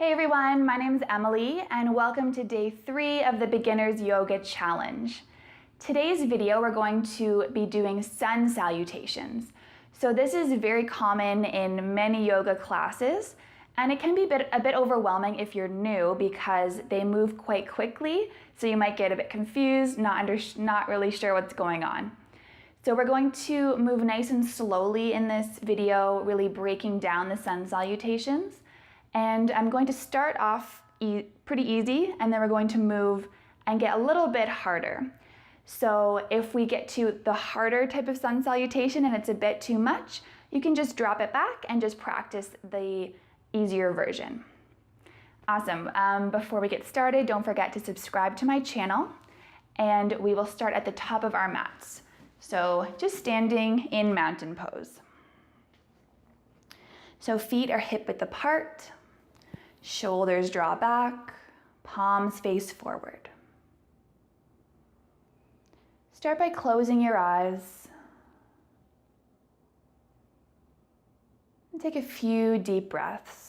Hey everyone, my name is Emily and welcome to day 3 of the Beginner's Yoga Challenge. Today's video we're going to be doing sun salutations. So this is very common in many yoga classes and it can be a bit overwhelming if you're new because they move quite quickly, so you might get a bit confused, not really sure what's going on. So we're going to move nice and slowly in this video, really breaking down the sun salutations. And I'm going to start off pretty easy, and then we're going to move and get a little bit harder. So if we get to the harder type of sun salutation and it's a bit too much, you can just drop it back and just practice the easier version. Awesome. Before we get started, don't forget to subscribe to my channel, and we will start at the top of our mats. So just standing in mountain pose. So feet are hip width apart. Shoulders draw back, palms face forward. Start by closing your eyes. And take a few deep breaths.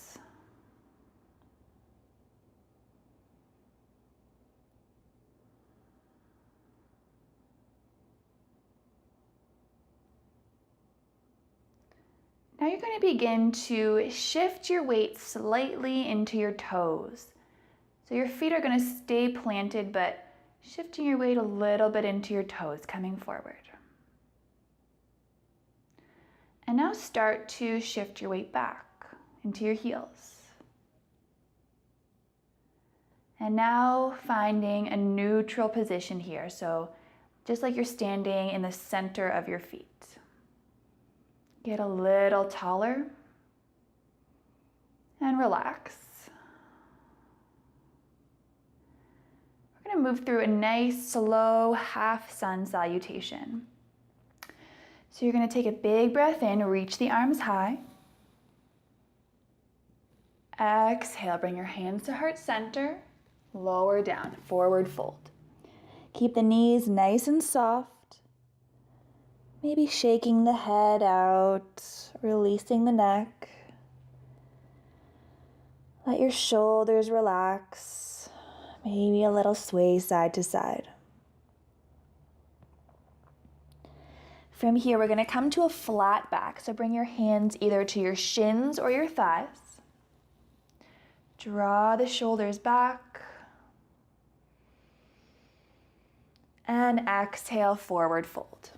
Now you're going to begin to shift your weight slightly into your toes. So your feet are going to stay planted, but shifting your weight a little bit into your toes, coming forward. And now start to shift your weight back into your heels. And now finding a neutral position here. So just like you're standing in the center of your feet. Get a little taller and relax. We're going to move through a nice, slow half sun salutation. So you're going to take a big breath in, reach the arms high. Exhale, bring your hands to heart center, lower down, forward fold. Keep the knees nice and soft. Maybe shaking the head out, releasing the neck. Let your shoulders relax. Maybe a little sway side to side. From here, we're going to come to a flat back. So bring your hands either to your shins or your thighs. Draw the shoulders back. And exhale, forward fold.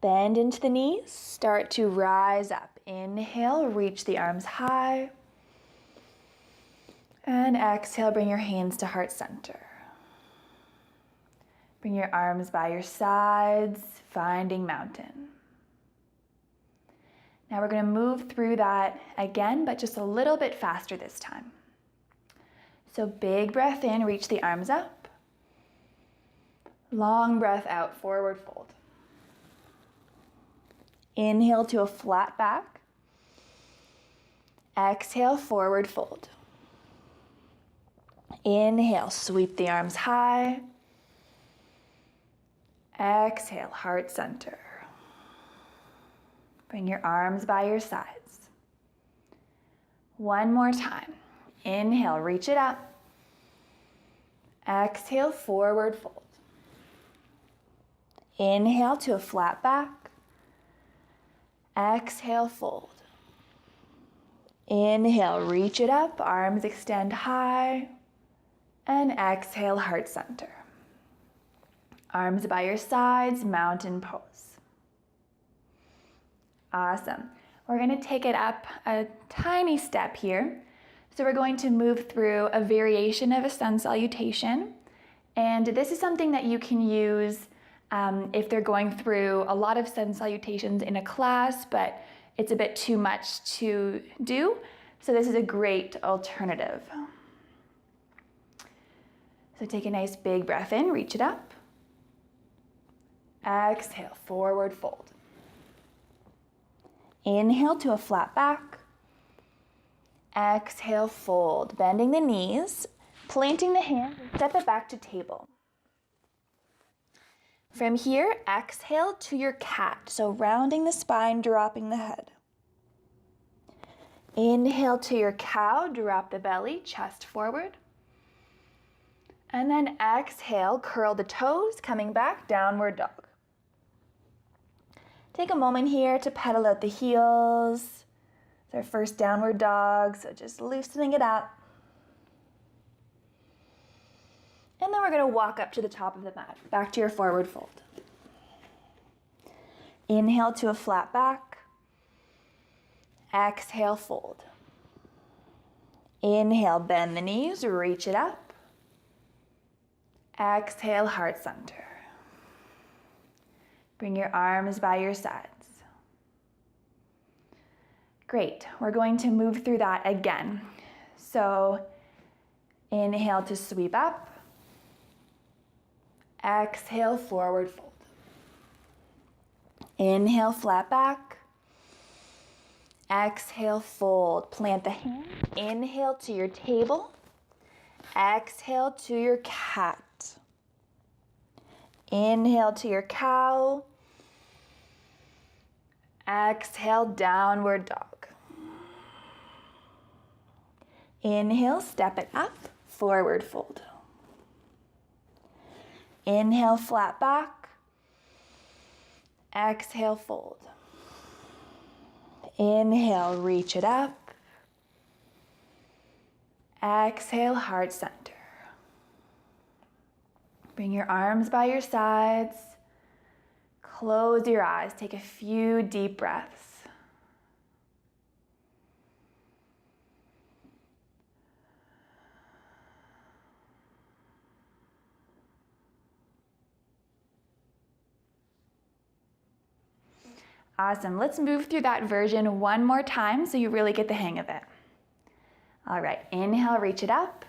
Bend into the knees, start to rise up. Inhale, reach the arms high. And exhale, bring your hands to heart center. Bring your arms by your sides, finding mountain. Now we're going to move through that again, but just a little bit faster this time. So big breath in, reach the arms up. Long breath out, forward fold. Inhale to a flat back. Exhale, forward fold. Inhale, sweep the arms high. Exhale, heart center. Bring your arms by your sides. One more time. Inhale, reach it up. Exhale, forward fold. Inhale to a flat back. Exhale, fold. Inhale, reach it up, arms extend high. And exhale, heart center. Arms by your sides, mountain pose. Awesome. We're going to take it up a tiny step here. So we're going to move through a variation of a sun salutation. And this is something that you can use if they're going through a lot of sun salutations in a class, but it's a bit too much to do. So this is a great alternative. So take a nice big breath in, reach it up. Exhale, forward fold. Inhale to a flat back. Exhale, fold. Bending the knees, planting the hands, and step it back to table. From here, exhale to your cat. So rounding the spine, dropping the head. Inhale to your cow, drop the belly, chest forward. And then exhale, curl the toes, coming back, downward dog. Take a moment here to pedal out the heels. It's our first downward dog, so just loosening it up. And then we're going to walk up to the top of the mat, back to your forward fold. Inhale to a flat back. Exhale, fold. Inhale, bend the knees, reach it up. Exhale, heart center. Bring your arms by your sides. Great, we're going to move through that again. So inhale to sweep up. Exhale, forward fold. Inhale, flat back. Exhale, fold. Plant the hands. Inhale to your table. Exhale to your cat. Inhale to your cow. Exhale, downward dog. Inhale, step it up, forward fold. Inhale, flat back. Exhale, fold. Inhale, reach it up. Exhale, heart center. Bring your arms by your sides. Close your eyes. Take a few deep breaths. Awesome. Let's move through that version one more time so you really get the hang of it. All right, inhale, reach it up.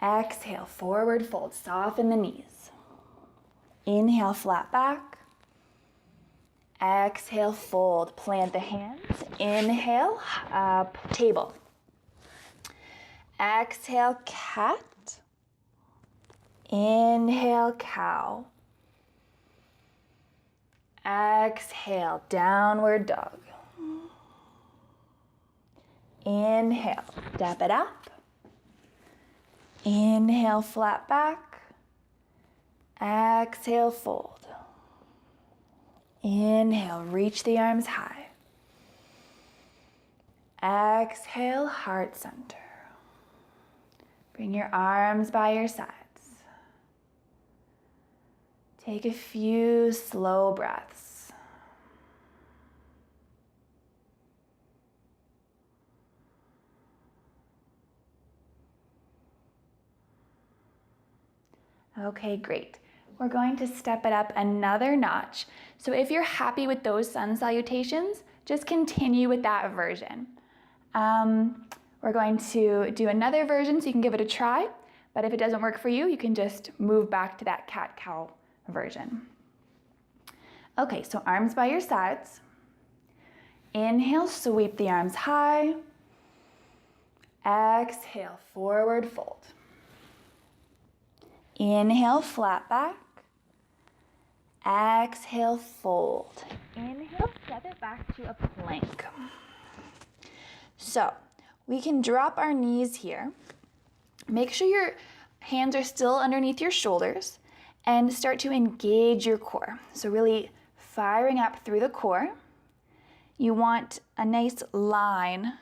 Exhale, forward fold, soften the knees. Inhale, flat back. Exhale, fold, plant the hands. Inhale, up, table. Exhale, cat. Inhale, cow. Exhale, downward dog. Inhale, step it up. Inhale, flat back. Exhale, fold. Inhale, reach the arms high. Exhale, heart center. Bring your arms by your sides. Take a few slow breaths. Okay, great. We're going to step it up another notch. So if you're happy with those sun salutations, just continue with that version. We're going to do another version so you can give it a try, but if it doesn't work for you, you can just move back to that cat-cow version. Okay, so arms by your sides. Inhale, sweep the arms high. Exhale, forward fold. Inhale, flat back. Exhale, fold. Inhale, step it back to a plank. So we can drop our knees here. Make sure your hands are still underneath your shoulders and start to engage your core. So really firing up through the core. You want a nice line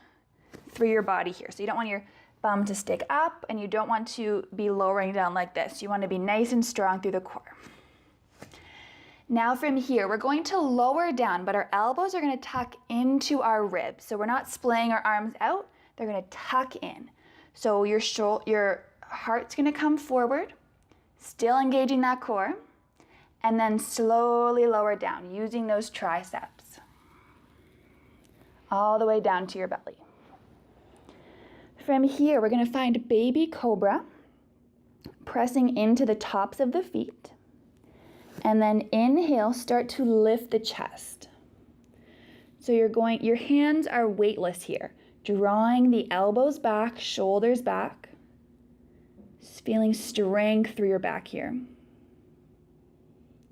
through your body here. So you don't want your bum to stick up and you don't want to be lowering down like this. You want to be nice and strong through the core. Now from here, we're going to lower down, but our elbows are going to tuck into our ribs. So we're not splaying our arms out. They're going to tuck in. So your heart's going to come forward, still engaging that core, and then slowly lower down using those triceps all the way down to your belly. From here, we're going to find baby cobra, pressing into the tops of the feet, and then inhale, start to lift the chest. So your hands are weightless here, drawing the elbows back, shoulders back, feeling strength through your back here.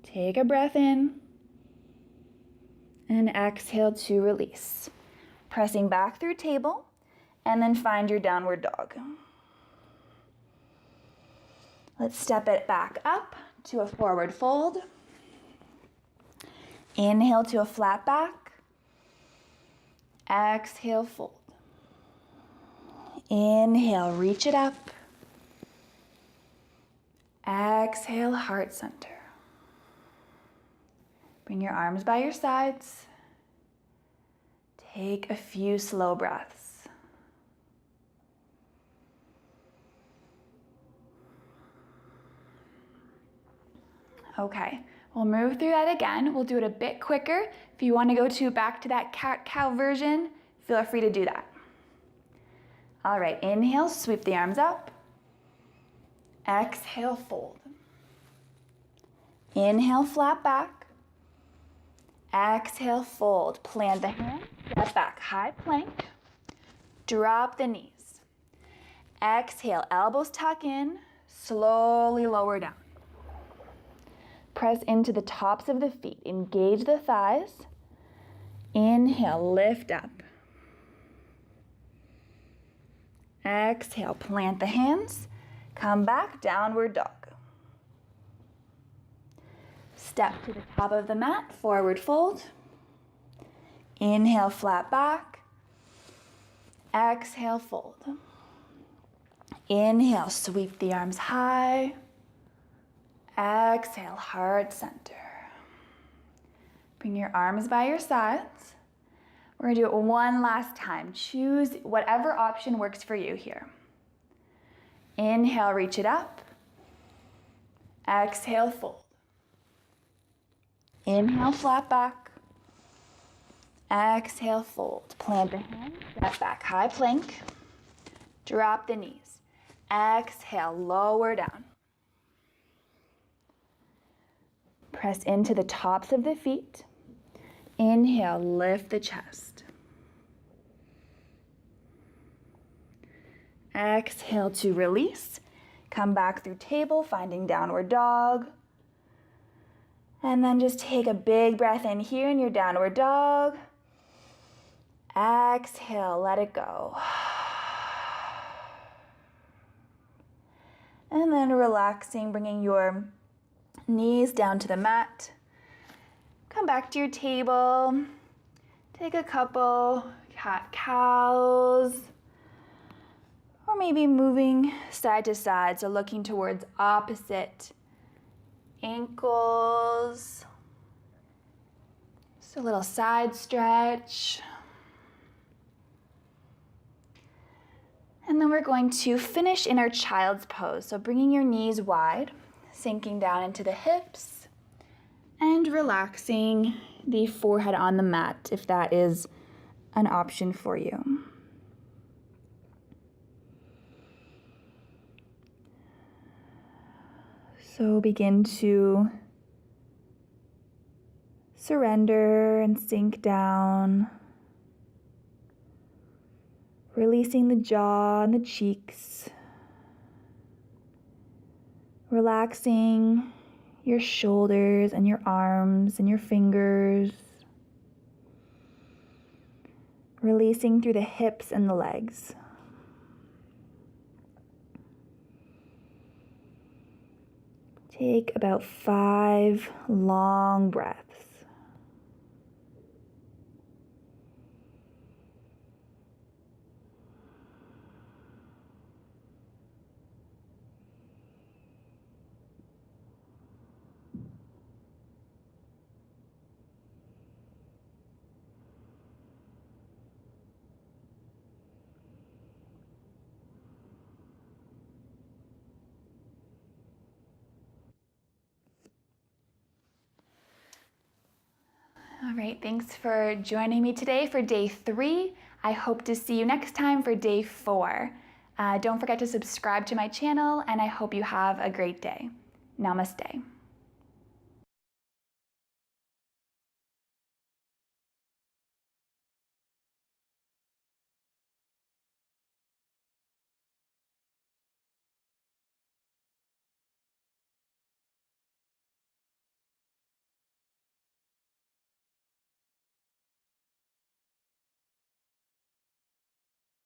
Take a breath in and exhale to release. pressing back through table, and then find your downward dog. Let's step it back up to a forward fold. Inhale to a flat back. Exhale, fold. Inhale, reach it up. Exhale, heart center. Bring your arms by your sides. Take a few slow breaths. Okay, we'll move through that again. We'll do it a bit quicker. If you want to go back to that cat-cow version, feel free to do that. All right, inhale, sweep the arms up. Exhale, fold. Inhale, flat back. Exhale, fold. Plant the hands, step back, high plank. Drop the knees. Exhale, elbows tuck in, slowly lower down. Press into the tops of the feet. Engage the thighs. Inhale, lift up. Exhale, plant the hands. Come back, downward dog. Step to the top of the mat, forward fold. Inhale, flat back. Exhale, fold. Inhale, sweep the arms high. Exhale, heart center. Bring your arms by your sides. We're gonna do it one last time. Choose whatever option works for you here. Inhale, reach it up. Exhale, fold. Inhale, flat back. Exhale, fold. Plant the hands, step back, high plank. Drop the knees. Exhale, lower down. Press into the tops of the feet. Inhale, lift the chest. Exhale to release. Come back through table, finding downward dog. And then just take a big breath in here in your downward dog. Exhale, let it go. And then relaxing, bringing your knees down to the mat. Come back to your table. Take a couple cat-cows. Or maybe moving side to side, so looking towards opposite ankles. Just a little side stretch. And then we're going to finish in our child's pose. So bringing your knees wide, sinking down into the hips, and relaxing the forehead on the mat if that is an option for you. So begin to surrender and sink down, releasing the jaw and the cheeks, relaxing your shoulders and your arms and your fingers, releasing through the hips and the legs. Take about 5 long breaths. All right, thanks for joining me today for day 3. I hope to see you next time for day 4. Don't forget to subscribe to my channel, and I hope you have a great day. Namaste.